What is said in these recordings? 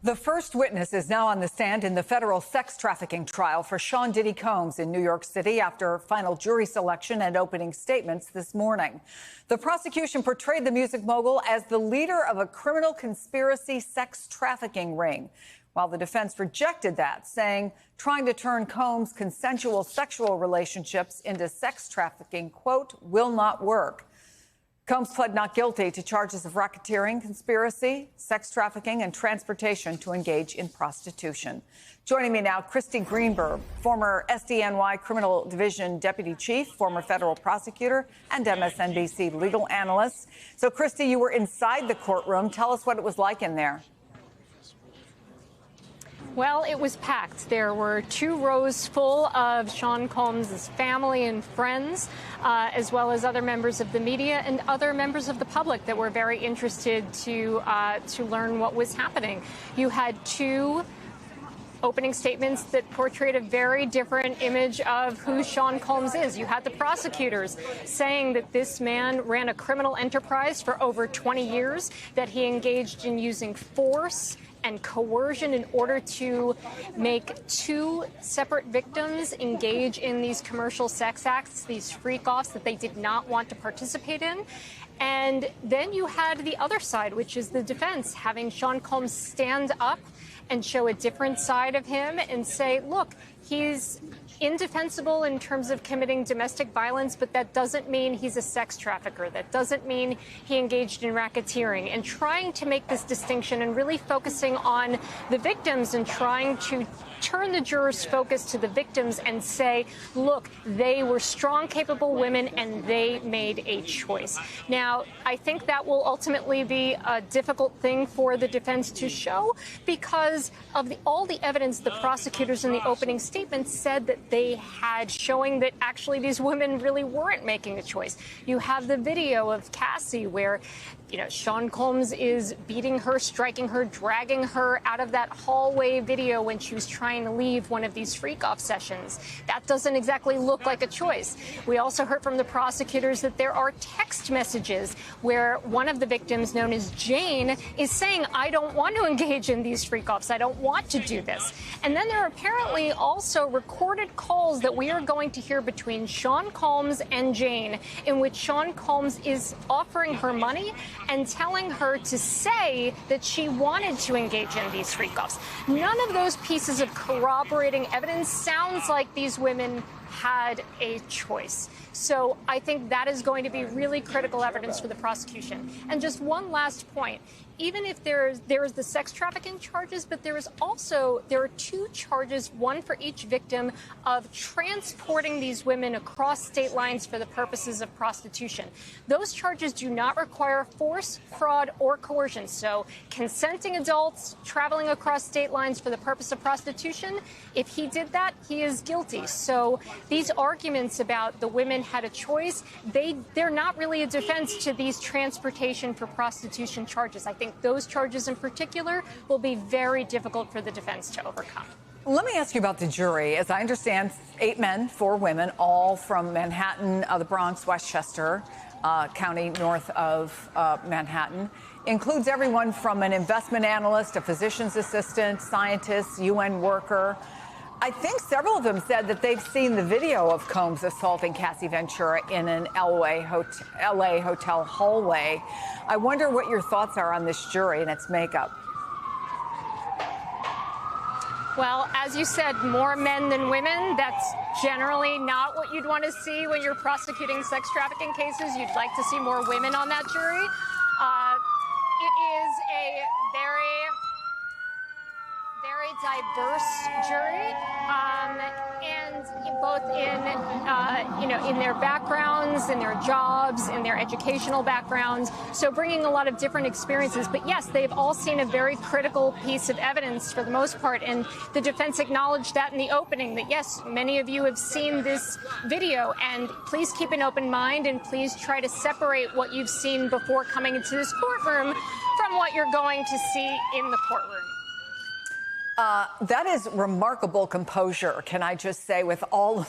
The first witness is now on the stand in the federal sex trafficking trial for Sean Diddy Combs in New York City after final jury selection and opening statements this morning. The prosecution portrayed the music mogul as the leader of a criminal conspiracy sex trafficking ring, while the defense rejected that, saying trying to turn Combs' consensual sexual relationships into sex trafficking, quote, will not work. Combs pled not guilty to charges of racketeering, conspiracy, sex trafficking, and transportation to engage in prostitution. Joining me now, Christy Greenberg, former SDNY Criminal Division Deputy Chief, former federal prosecutor, and MSNBC legal analyst. So, Christy, you were inside the courtroom. Tell us what it was like in there. Well, it was packed. There were 2 rows full of Sean Combs' family and friends, as well as other members of the media and other members of the public that were very interested to learn what was happening. You had 2 opening statements that portrayed a very different image of who Sean Combs is. You had the prosecutors saying that this man ran a criminal enterprise for over 20 years, that he engaged in using force and coercion in order to make 2 separate victims engage in these commercial sex acts, these freak-offs that they did not want to participate in. And then you had the other side, which is the defense, having Sean Combs stand up and show a different side of him and say, look, he's indefensible in terms of committing domestic violence, but that doesn't mean he's a sex trafficker. That doesn't mean he engaged in racketeering. And trying to make this distinction and really focusing on the victims and trying to turn the jurors' focus to the victims and say, look, they were strong, capable women, and they made a choice. Now, I think that will ultimately be a difficult thing for the defense to show because of all the evidence the prosecutors in the opening statements said that they had, showing that actually these women really weren't making a choice. You have the video of Cassie where, Sean Combs is beating her, striking her, dragging her out of that hallway video when she was trying to leave one of these freak-off sessions. That doesn't exactly look like a choice. We also heard from the prosecutors that there are text messages where one of the victims, known as Jane, is saying, I don't want to engage in these freak-offs. I don't want to do this. And then there are apparently also recorded calls that we are going to hear between Sean Combs and Jane, in which Sean Combs is offering her money and telling her to say that she wanted to engage in these freak-offs. None of those pieces of corroborating evidence sounds like these women had a choice. So I think that is going to be really critical evidence for the prosecution. And just one last point. Even if there is the sex trafficking charges, but there are 2 charges, one for each victim, of transporting these women across state lines for the purposes of prostitution. Those charges do not require force, fraud, or coercion. So consenting adults traveling across state lines for the purpose of prostitution, if he did that, he is guilty. So these arguments about the women had a choice, they're not really a defense to these transportation for prostitution charges. I think those charges in particular will be very difficult for the defense to overcome. Let me ask you about the jury. As I understand, 8 men, 4 women, all from Manhattan, the Bronx, Westchester County, north of Manhattan. Includes everyone from an investment analyst, a physician's assistant, scientist, UN worker. I think several of them said that they've seen the video of Combs assaulting Cassie Ventura in an LA hotel hallway. I wonder what your thoughts are on this jury and its makeup. Well, as you said, more men than women. That's generally not what you'd want to see when you're prosecuting sex trafficking cases. You'd like to see more women on that jury. It is a very diverse jury, and both in their backgrounds, in their jobs, in their educational backgrounds, so bringing a lot of different experiences. But yes, they've all seen a very critical piece of evidence for the most part, and the defense acknowledged that in the opening, that yes, many of you have seen this video, and please keep an open mind and please try to separate what you've seen before coming into this courtroom from what you're going to see in the courtroom. That is remarkable composure, can I just say, with all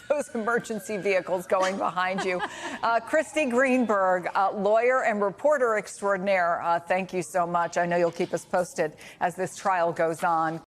those emergency vehicles going behind you. Christy Greenberg, lawyer and reporter extraordinaire, thank you so much. I know you'll keep us posted as this trial goes on.